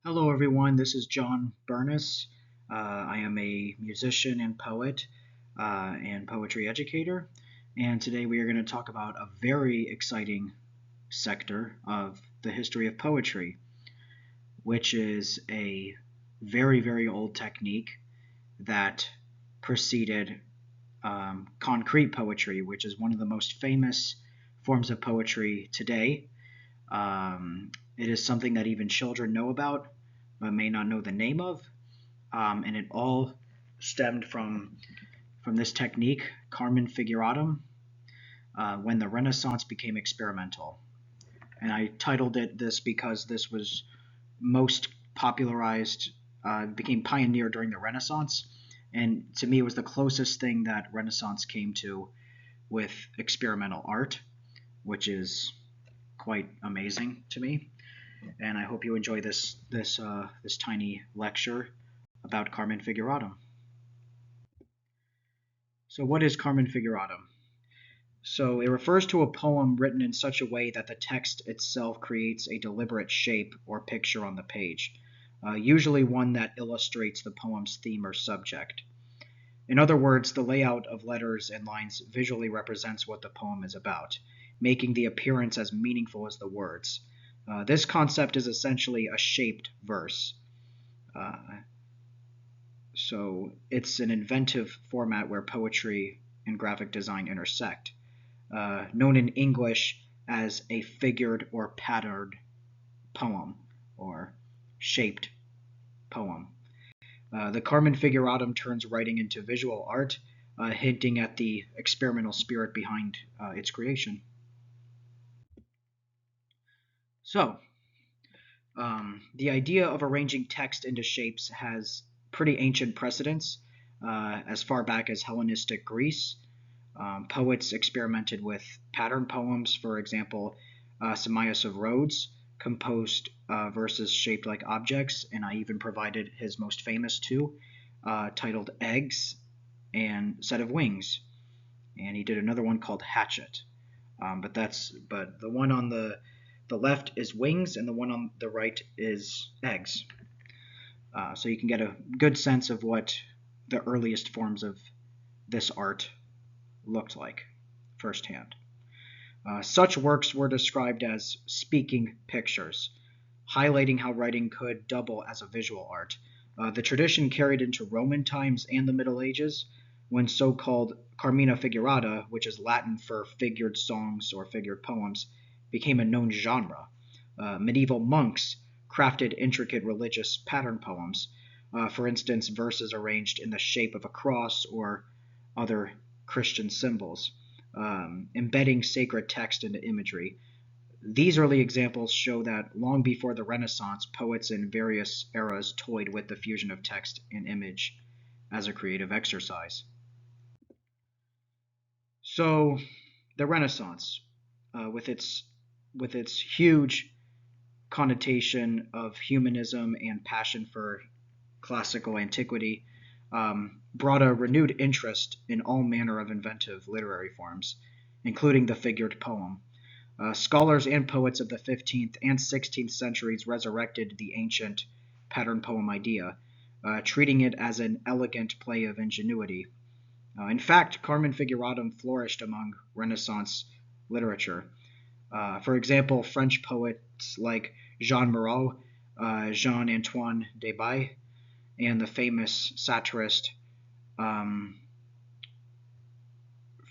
Hello, everyone. This is John Burness. I am a musician and poet and poetry educator. And today we are going to talk about a very exciting sector of the history of poetry, which is a very, very old technique that preceded concrete poetry, which is one of the most famous forms of poetry today. It is something that even children know about, but may not know the name of, and it all stemmed from this technique, Carmen figuratum, when the Renaissance became experimental. And I titled it this because this was most popularized, became pioneered during the Renaissance, and to me it was the closest thing that Renaissance came to with experimental art, which is quite amazing to me. And I hope you enjoy this tiny lecture about Carmen figuratum. So, what is Carmen figuratum? So, it refers to a poem written in such a way that the text itself creates a deliberate shape or picture on the page, usually one that illustrates the poem's theme or subject. In other words, the layout of letters and lines visually represents what the poem is about, making the appearance as meaningful as the words. This concept is essentially a shaped verse. So it's an inventive format where poetry and graphic design intersect, known in English as a figured or patterned poem or shaped poem. The Carmen figuratum turns writing into visual art, hinting at the experimental spirit behind its creation. So, the idea of arranging text into shapes has pretty ancient precedents, as far back as Hellenistic Greece. Poets experimented with pattern poems, for example, Samias of Rhodes composed verses shaped like objects, and I even provided his most famous two, titled Eggs and Set of Wings. And he did another one called Hatchet. But the one on the left is wings, and the one on the right is eggs. So you can get a good sense of what the earliest forms of this art looked like firsthand. Such works were described as speaking pictures, highlighting how writing could double as a visual art. The tradition carried into Roman times and the Middle Ages, when so-called Carmina figurata, which is Latin for figured songs or figured poems, became a known genre. Medieval monks crafted intricate religious pattern poems, for instance, verses arranged in the shape of a cross or other Christian symbols, embedding sacred text into imagery. These early examples show that long before the Renaissance, poets in various eras toyed with the fusion of text and image as a creative exercise. So, the Renaissance, with its huge connotation of humanism and passion for classical antiquity, brought a renewed interest in all manner of inventive literary forms, including the figured poem. Scholars and poets of the 15th and 16th centuries resurrected the ancient pattern poem idea, treating it as an elegant play of ingenuity. In fact, Carmen figuratum flourished among Renaissance literature. For example, French poets like Jean Moreau, Jean-Antoine Davies, and the famous satirist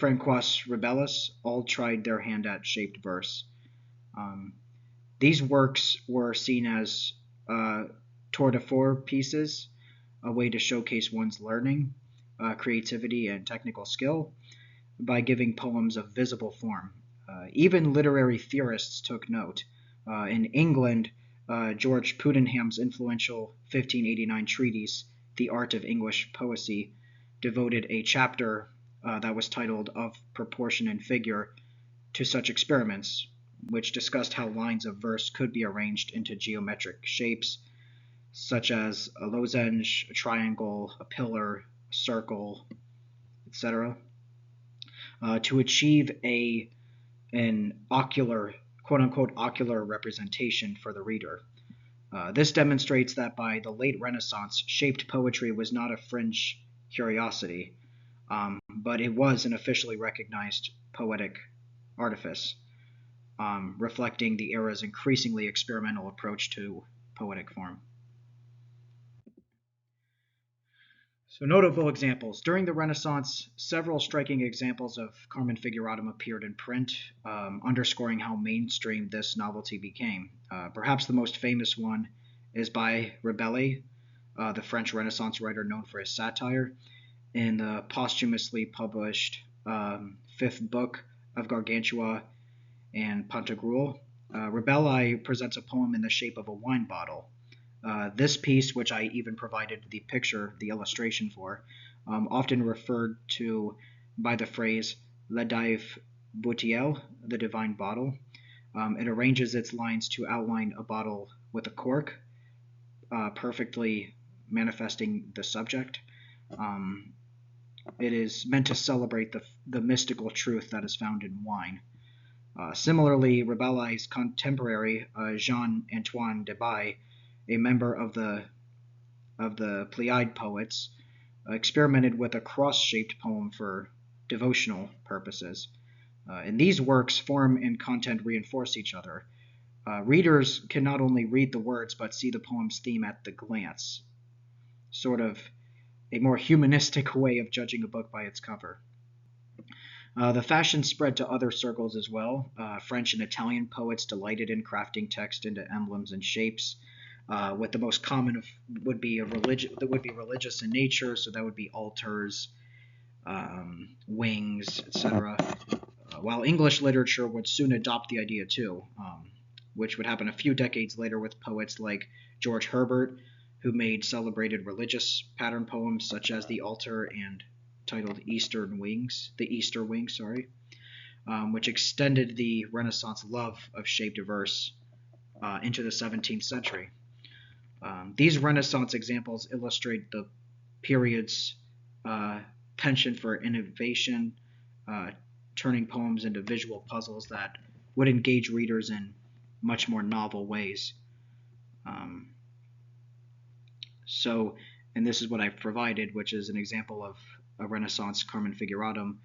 François Rabelais all tried their hand at shaped verse. These works were seen as tour de force pieces, a way to showcase one's learning, creativity, and technical skill by giving poems a visible form. Even literary theorists took note. In England, George Puttenham's influential 1589 treatise, The Art of English Poesie, devoted a chapter that was titled Of Proportion and Figure to such experiments, which discussed how lines of verse could be arranged into geometric shapes, such as a lozenge, a triangle, a pillar, a circle, etc., to achieve an ocular, quote unquote, ocular representation for the reader. This demonstrates that by the late Renaissance, shaped poetry was not a fringe curiosity, but it was an officially recognized poetic artifice, reflecting the era's increasingly experimental approach to poetic form. So notable examples. During the Renaissance, several striking examples of Carmen figuratum appeared in print, underscoring how mainstream this novelty became. Perhaps the most famous one is by Rabelais, the French Renaissance writer known for his satire. In the posthumously published fifth book of Gargantua and Pantagruel, Rabelais presents a poem in the shape of a wine bottle. This piece, which I even provided the picture, the illustration for, often referred to by the phrase "la dive bouteille," the divine bottle. It arranges its lines to outline a bottle with a cork, perfectly manifesting the subject. It is meant to celebrate the mystical truth that is found in wine. Similarly, Rabelais' contemporary Jean-Antoine de Baye, a member of the Pleiad poets, experimented with a cross-shaped poem for devotional purposes. In these works, form and content reinforce each other. Readers can not only read the words, but see the poem's theme at the glance, sort of a more humanistic way of judging a book by its cover. The fashion spread to other circles as well. French and Italian poets delighted in crafting text into emblems and shapes. With the most common would be religious in nature, so that would be altars, wings, etc. While English literature would soon adopt the idea too, which would happen a few decades later with poets like George Herbert, who made celebrated religious pattern poems such as The Altar and titled The Easter Wings, which extended the Renaissance love of shaped verse into the 17th century. These Renaissance examples illustrate the period's penchant for innovation, turning poems into visual puzzles that would engage readers in much more novel ways. And this is what I've provided, which is an example of a Renaissance Carmen figuratum,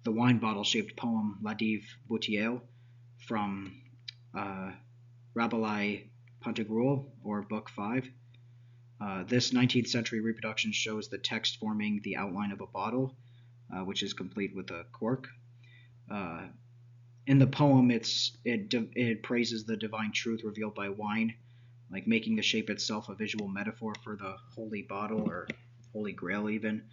the wine bottle-shaped poem La Dive Bouteille from Rabelais Pantagruel, or Book 5. This 19th century reproduction shows the text forming the outline of a bottle, which is complete with a cork. In the poem, it praises the divine truth revealed by wine, like making the shape itself a visual metaphor for the holy bottle, or Holy Grail even.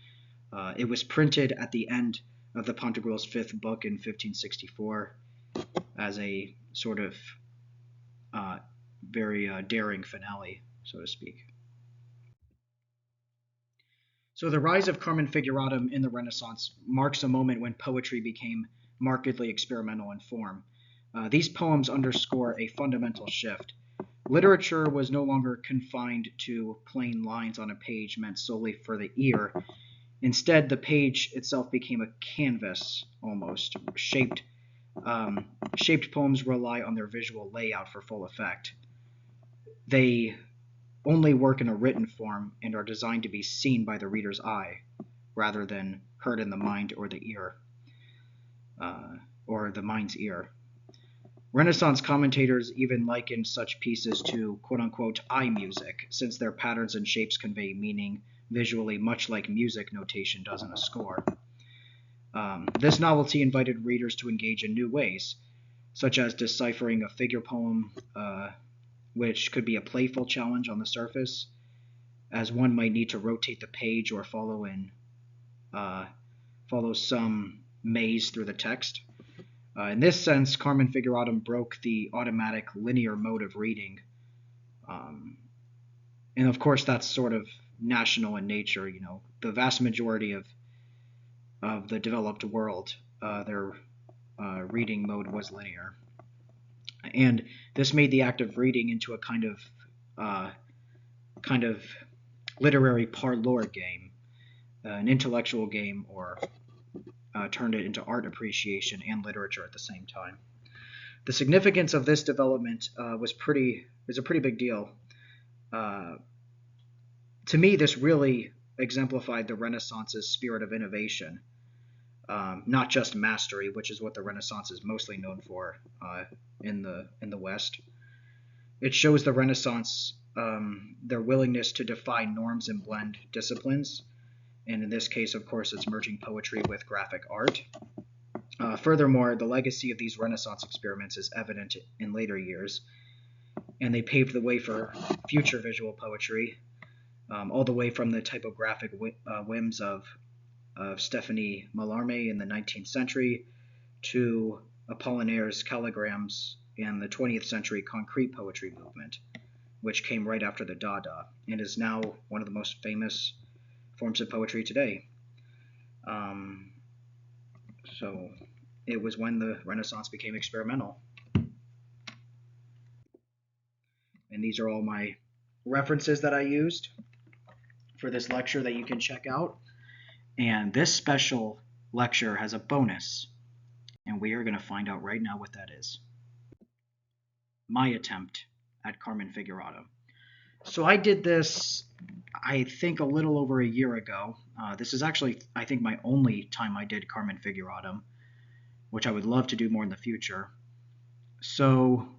It was printed at the end of the Pantagruel's fifth book in 1564 as a sort of very daring finale, so to speak. So the rise of Carmen figuratum in the Renaissance marks a moment when poetry became markedly experimental in form. These poems underscore a fundamental shift. Literature was no longer confined to plain lines on a page meant solely for the ear. Instead, the page itself became a canvas, almost. Shaped poems rely on their visual layout for full effect. They only work in a written form and are designed to be seen by the reader's eye, rather than heard in the mind or the ear, or the mind's ear. Renaissance commentators even likened such pieces to quote-unquote eye music, since their patterns and shapes convey meaning visually much like music notation does in a score. This novelty invited readers to engage in new ways, such as deciphering a figure poem, which could be a playful challenge on the surface, as one might need to rotate the page or follow some maze through the text. In this sense, Carmen figuratum broke the automatic linear mode of reading. And of course, that's sort of national in nature. The vast majority of the developed world, their reading mode was linear. And this made the act of reading into a kind of literary parlor game, an intellectual game, or turned it into art appreciation and literature at the same time. The significance of this development was a pretty big deal. To me, this really exemplified the Renaissance's spirit of innovation, not just mastery, which is what the Renaissance is mostly known for in the West. It shows the Renaissance their willingness to defy norms and blend disciplines, and in this case, of course, it's merging poetry with graphic art. Furthermore, the legacy of these Renaissance experiments is evident in later years, and they paved the way for future visual poetry, all the way from the typographic whims of Stephanie Mallarmé in the 19th century to Apollinaire's calligrams in the 20th century concrete poetry movement, which came right after the Dada and is now one of the most famous forms of poetry today. So it was when the Renaissance became experimental. And these are all my references that I used for this lecture that you can check out. And this special lecture has a bonus, and we are going to find out right now what that is. My attempt at Carmen figuratum. So I did this, I think, a little over a year ago. This is actually, I think, my only time I did Carmen figuratum, which I would love to do more in the future. So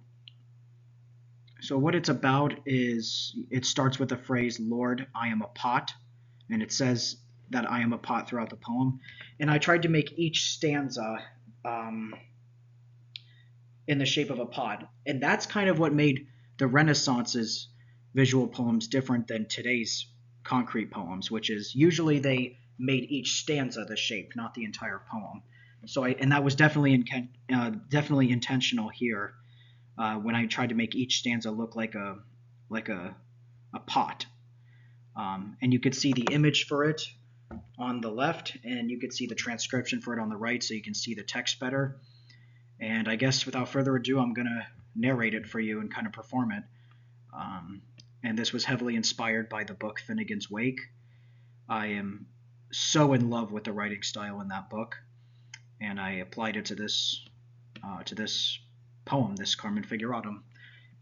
what it's about is, it starts with the phrase, "Lord, I am a pot," and it says that I am a pot throughout the poem. And I tried to make each stanza in the shape of a pot. And that's kind of what made the Renaissance's visual poems different than today's concrete poems, which is usually they made each stanza the shape, not the entire poem. And that was definitely intentional here when I tried to make each stanza look like a pot. And you could see the image for it on the left, and you could see the transcription for it on the right, so you can see the text better. And I guess without further ado, I'm going to narrate it for you and kind of perform it. And this was heavily inspired by the book Finnegan's Wake. I am so in love with the writing style in that book, and I applied it to this poem, this Carmen figuratum.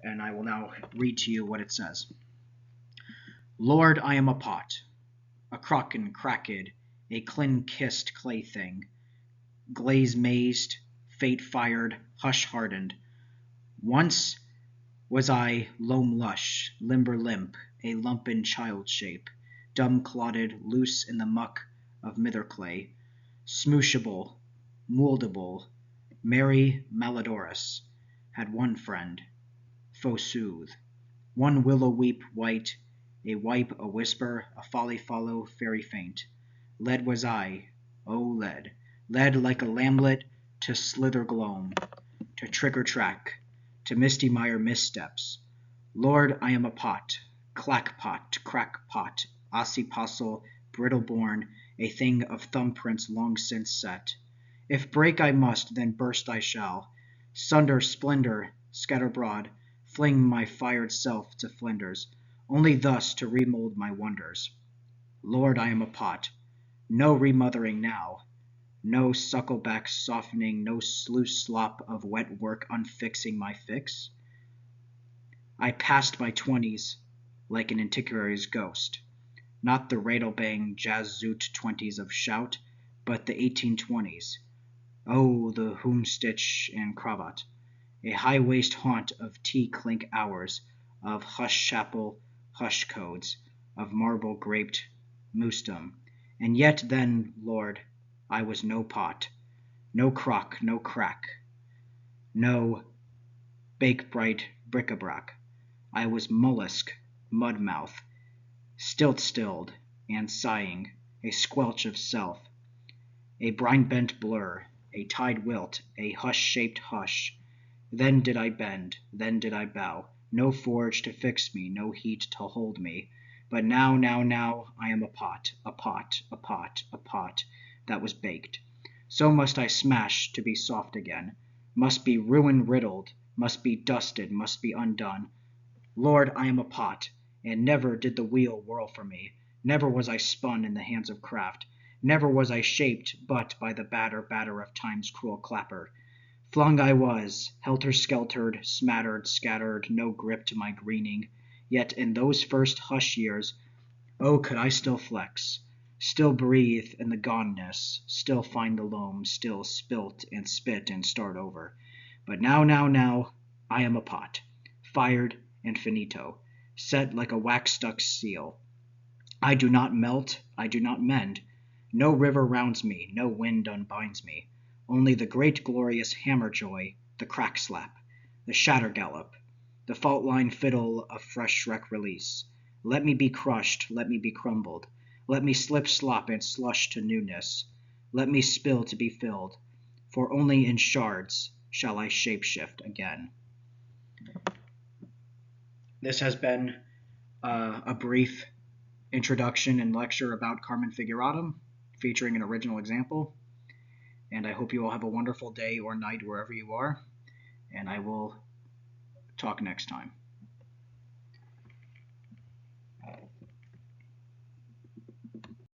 And I will now read to you what it says. Lord, I am a pot, a crocken cracked, a clean-kissed clay thing, glaze-mazed, fate-fired, hush-hardened. Once was I loam-lush, limber-limp, a lumpen child shape, dumb-clotted, loose in the muck of mither-clay, smooshable, moldable, merry Malodorus, had one friend, Faux-soothe, one willow-weep white, a wipe, a whisper, a folly-follow, fairy faint. Led was I, oh led like a lamlet to slither gloam, to trick-or-track, to misty mire missteps. Lord, I am a pot, clack-pot, crack-pot, ossy-postle, brittle-born, a thing of thumbprints long since set. If break I must, then burst I shall, sunder splendor, scatter broad, fling my fired self to flinders, only thus to remold my wonders. Lord, I am a pot, no remothering now, no suckleback softening, no sluice slop of wet work unfixing my fix. I passed my 20s like an antiquary's ghost, not the radle-bang jazz-zoot 20s of shout, but the 1820s. Oh, the homestitch and cravat, a high-waist haunt of tea-clink hours, of hush-chapel hush-codes, of marble-graped moustum. And yet then, Lord, I was no pot, no crock, no crack, no bake-bright bric-a-brac. I was mollusk, mud-mouth, stilt-stilled, and sighing, a squelch of self, a brine-bent blur, a tide wilt, a hush-shaped hush. Then did I bend, then did I bow, no forge to fix me, no heat to hold me. But now, I am a pot, a pot, a pot, a pot, that was baked. So must I smash to be soft again, must be ruin-riddled, must be dusted, must be undone. Lord, I am a pot, and never did the wheel whirl for me, never was I spun in the hands of craft, never was I shaped but by the batter of time's cruel clapper. Flung I was, helter-skeltered, smattered, scattered, no grip to my greening, Yet in those first hush years, oh, could I still flex, still breathe in the goneness, still find the loam, still spilt and spit and start over. But now, I am a pot, fired and finito, set like a wax-stuck seal. I do not melt, I do not mend. No river rounds me, no wind unbinds me. Only the great glorious hammer-joy, the crack-slap, the shatter-gallop, the fault-line fiddle of fresh wreck release. Let me be crushed, let me be crumbled. Let me slip-slop and slush to newness. Let me spill to be filled. For only in shards shall I shape-shift again. This has been a brief introduction and lecture about Carmen figuratum, featuring an original example. And I hope you all have a wonderful day or night wherever you are. And I will talk next time.